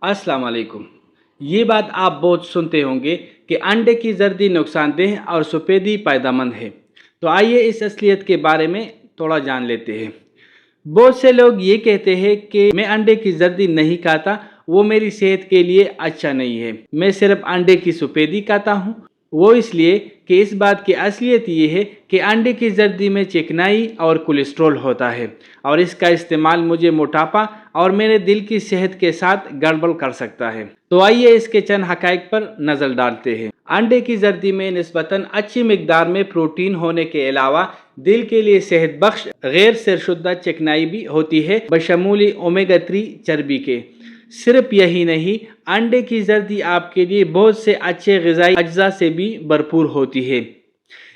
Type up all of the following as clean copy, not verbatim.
अस्सलाम वालेकुम। ये बात आप बहुत सुनते होंगे कि अंडे की जर्दी नुकसानदेह और सफ़ेदी फ़ायदेमंद है। तो आइए इस असलियत के बारे में थोड़ा जान लेते हैं। बहुत से लोग ये कहते हैं कि मैं अंडे की जर्दी नहीं खाता, वो मेरी सेहत के लिए अच्छा नहीं है। मैं सिर्फ अंडे की सफ़ेदी खाता हूँ। वो इसलिए कि इस बात की असलियत ये है कि अंडे की जर्दी में चिकनाई और कोलेस्ट्रॉल होता है और इसका इस्तेमाल मुझे मोटापा और मेरे दिल की सेहत के साथ गड़बड़ कर सकता है। तो आइए इसके चंद हक़ाइक़ पर नज़र डालते हैं। अंडे की जर्दी में निस्बतन अच्छी मिकदार में प्रोटीन होने के अलावा दिल के लिए सेहत बख्श गैर सेरशुदा चिकनाई भी होती है, बशमूल ओमेगा 3 चर्बी के। सिर्फ यही नहीं, अंडे की जर्दी आपके लिए बहुत से अच्छे ग़िज़ाई अज्जा से भी भरपूर होती है,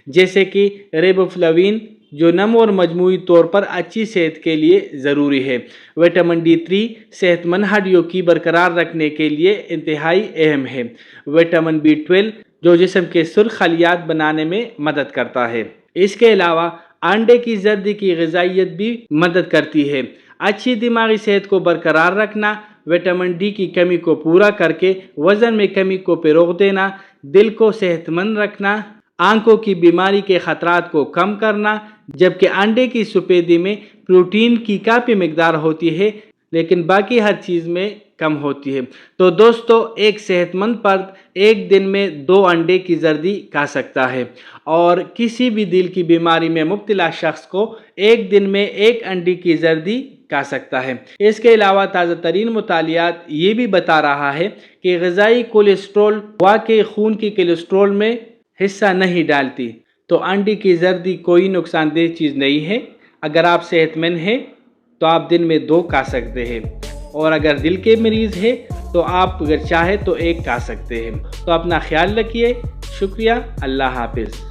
जैसे कि रिबोफ्लाविन जो नम और मजमूई तौर पर अच्छी सेहत के लिए ज़रूरी है। विटामिन D3 सेहतमंद हड्डियों की बरकरार रखने के लिए इंतहाई अहम है। विटामिन B12 जो जिस्म के सुर्ख खलियात बनाने में मदद करता है। इसके अलावा अंडे की जर्दी की ग़िज़ाइयत भी मदद करती है अच्छी दिमागी सेहत को बरकरार रखना, विटामिन D की कमी को पूरा करके वज़न में कमी को फ़रोग़ देना, दिल को सेहतमंद रखना, आंखों की बीमारी के ख़तरात को कम करना। जबकि अंडे की सफ़ेदी में प्रोटीन की काफ़ी मिकदार होती है, लेकिन बाकी हर चीज़ में कम होती है। तो दोस्तों, एक सेहतमंद फर्द एक दिन में 2 अंडे की जर्दी खा सकता है और किसी भी दिल की बीमारी में मुब्तला शख्स को एक दिन में 1 अंडे की जर्दी खा सकता है। इसके अलावा ताज़ा तरीन मुतालियात ये भी बता रहा है कि ग़िज़ाई कोलेस्ट्रॉल वाकई खून की कोलेस्ट्रॉल में हिस्सा नहीं डालती। तो अंडे की जर्दी कोई नुकसानदेह चीज़ नहीं है। अगर आप सेहतमंद हैं तो आप दिन में 2 खा सकते हैं और अगर दिल के मरीज़ हैं तो आप अगर चाहे तो 1 खा सकते हैं। तो अपना ख्याल रखिए। शुक्रिया। अल्लाह हाफिज़।